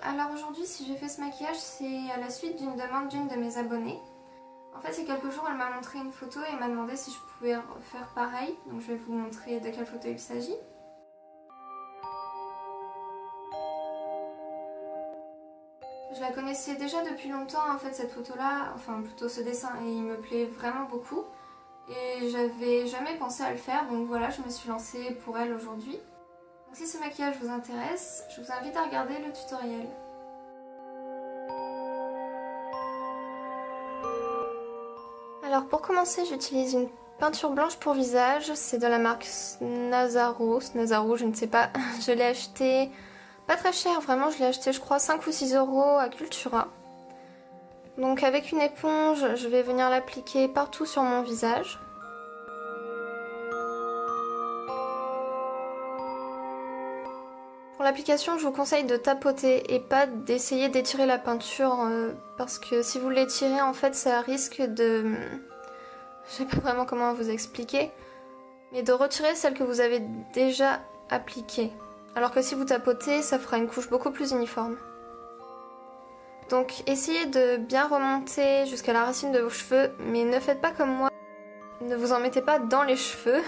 Alors aujourd'hui si j'ai fait ce maquillage c'est à la suite d'une demande d'une de mes abonnées. En fait il y a quelques jours elle m'a montré une photo et m'a demandé si je pouvais faire pareil. Donc je vais vous montrer de quelle photo il s'agit. Je la connaissais déjà depuis longtemps en fait cette photo là, enfin plutôt ce dessin, et il me plaît vraiment beaucoup. Et j'avais jamais pensé à le faire, donc voilà, je me suis lancée pour elle aujourd'hui. Donc si ce maquillage vous intéresse, je vous invite à regarder le tutoriel. Alors pour commencer, j'utilise une peinture blanche pour visage, c'est de la marque Snazaro, je ne sais pas. Je l'ai acheté pas très cher, vraiment, je l'ai acheté je crois 5 ou 6 € à Cultura. Donc avec une éponge, je vais venir l'appliquer partout sur mon visage. Pour l'application, je vous conseille de tapoter et pas d'essayer d'étirer la peinture parce que si vous l'étirez, en fait, ça risque de... Je sais pas vraiment comment vous expliquer, mais de retirer celle que vous avez déjà appliquée. Alors que si vous tapotez, ça fera une couche beaucoup plus uniforme. Donc essayez de bien remonter jusqu'à la racine de vos cheveux, mais ne faites pas comme moi. Ne vous en mettez pas dans les cheveux.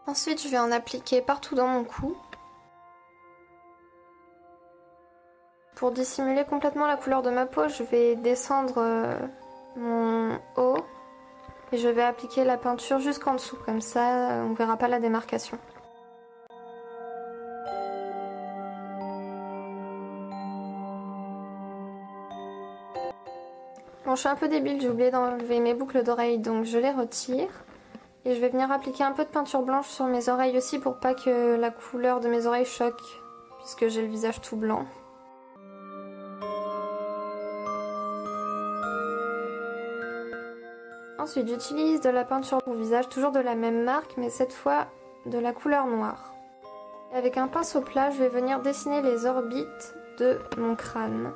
Ensuite, je vais en appliquer partout dans mon cou. Pour dissimuler complètement la couleur de ma peau, je vais descendre mon haut et je vais appliquer la peinture jusqu'en dessous, comme ça on ne verra pas la démarcation. Bon, je suis un peu débile, j'ai oublié d'enlever mes boucles d'oreilles, donc je les retire. Et je vais venir appliquer un peu de peinture blanche sur mes oreilles aussi pour pas que la couleur de mes oreilles choque, puisque j'ai le visage tout blanc. Ensuite, j'utilise de la peinture pour visage, toujours de la même marque, mais cette fois de la couleur noire. Et avec un pinceau plat, je vais venir dessiner les orbites de mon crâne.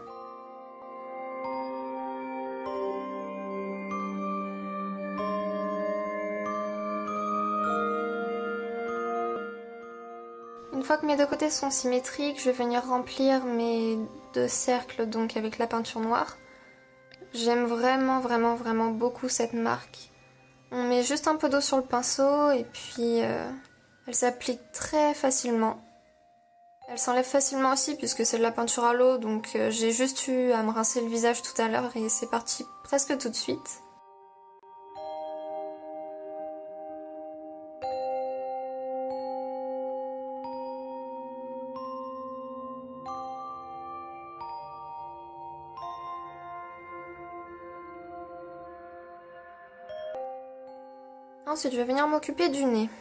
Une fois que mes deux côtés sont symétriques, je vais venir remplir mes deux cercles donc avec la peinture noire. J'aime vraiment beaucoup cette marque. On met juste un peu d'eau sur le pinceau et puis elle s'applique très facilement. Elle s'enlève facilement aussi puisque c'est de la peinture à l'eau, donc j'ai juste eu à me rincer le visage tout à l'heure et c'est parti presque tout de suite. Ensuite, je vais venir m'occuper du nez.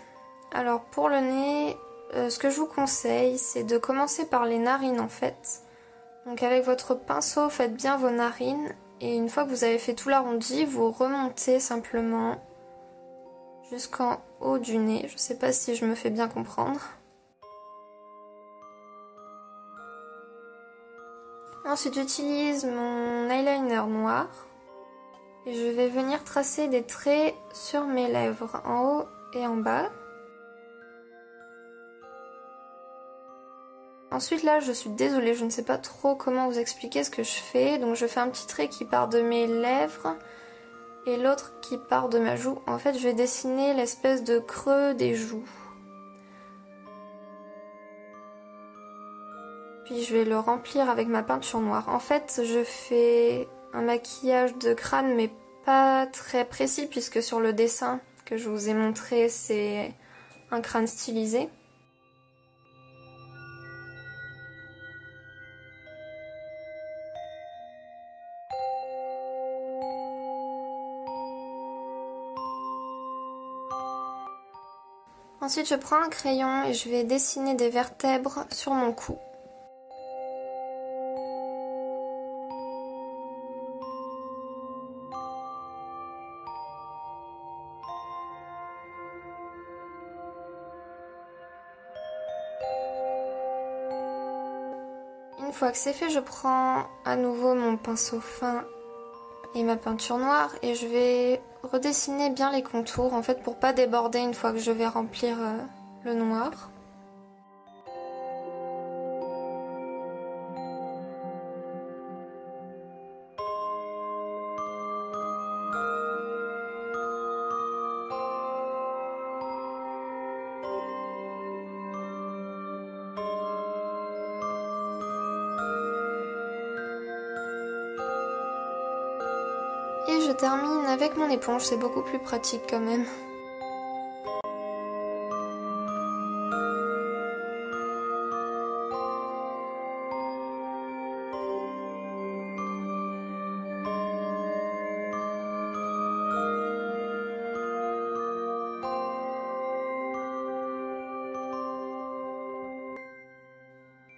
Alors pour le nez, ce que je vous conseille, c'est de commencer par les narines en fait. Donc avec votre pinceau, faites bien vos narines. Et une fois que vous avez fait tout l'arrondi, vous remontez simplement jusqu'en haut du nez. Je sais pas si je me fais bien comprendre. Ensuite, j'utilise mon eyeliner noir. Et je vais venir tracer des traits sur mes lèvres, en haut et en bas. Ensuite là, je suis désolée, je ne sais pas trop comment vous expliquer ce que je fais. Donc je fais un petit trait qui part de mes lèvres et l'autre qui part de ma joue. En fait, je vais dessiner l'espèce de creux des joues. Puis je vais le remplir avec ma peinture noire. En fait, je fais un maquillage de crâne mais pas très précis puisque sur le dessin que je vous ai montré, c'est un crâne stylisé. Ensuite je prends un crayon et je vais dessiner des vertèbres sur mon cou. Une fois que c'est fait, je prends à nouveau mon pinceau fin et ma peinture noire et je vais redessiner bien les contours en fait pour pas déborder une fois que je vais remplir le noir. Et je termine avec mon éponge, c'est beaucoup plus pratique quand même.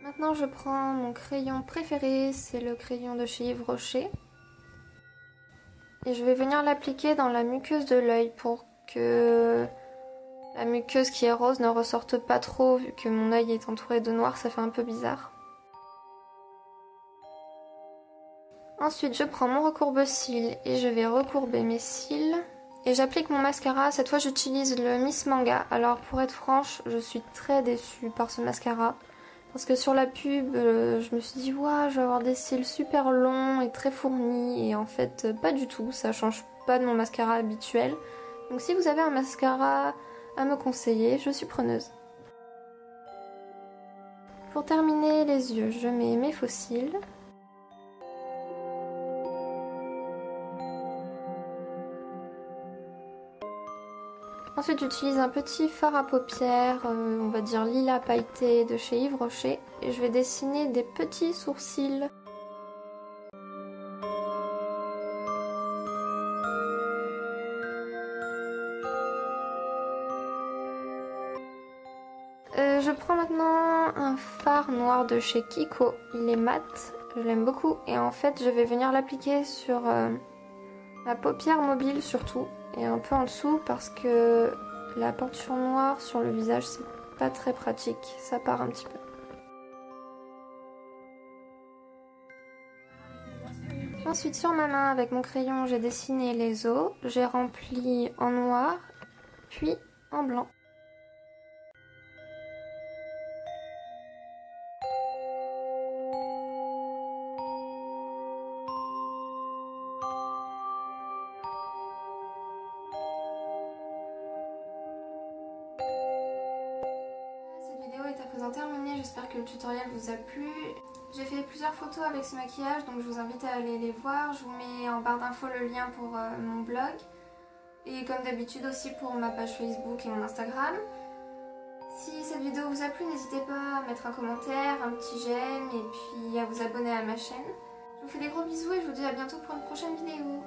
Maintenant je prends mon crayon préféré, c'est le crayon de chez Yves Rocher. Et je vais venir l'appliquer dans la muqueuse de l'œil pour que la muqueuse qui est rose ne ressorte pas trop vu que mon œil est entouré de noir, ça fait un peu bizarre. Ensuite je prends mon recourbe-cils et je vais recourber mes cils. Et j'applique mon mascara, cette fois j'utilise le Miss Manga. Alors pour être franche, je suis très déçue par ce mascara. Parce que sur la pub, je me suis dit ouah, je vais avoir des cils super longs et très fournis. Et en fait, pas du tout, ça change pas de mon mascara habituel. Donc si vous avez un mascara à me conseiller, je suis preneuse. Pour terminer les yeux, je mets mes faux cils. Ensuite j'utilise un petit fard à paupières, on va dire lilas pailleté de chez Yves Rocher. Et je vais dessiner des petits sourcils. Je prends maintenant un fard noir de chez Kiko, il est mat, je l'aime beaucoup. Et en fait je vais venir l'appliquer sur ma paupière mobile surtout. Et un peu en dessous parce que la peinture noire sur le visage c'est pas très pratique, ça part un petit peu. Ensuite sur ma main avec mon crayon j'ai dessiné les os, j'ai rempli en noir puis en blanc. Est à présent terminée, j'espère que le tutoriel vous a plu. J'ai fait plusieurs photos avec ce maquillage donc je vous invite à aller les voir. Je vous mets en barre d'infos le lien pour mon blog et comme d'habitude aussi pour ma page Facebook et mon Instagram. Si cette vidéo vous a plu, n'hésitez pas à mettre un commentaire, un petit j'aime et puis à vous abonner à ma chaîne. Je vous fais des gros bisous et je vous dis à bientôt pour une prochaine vidéo.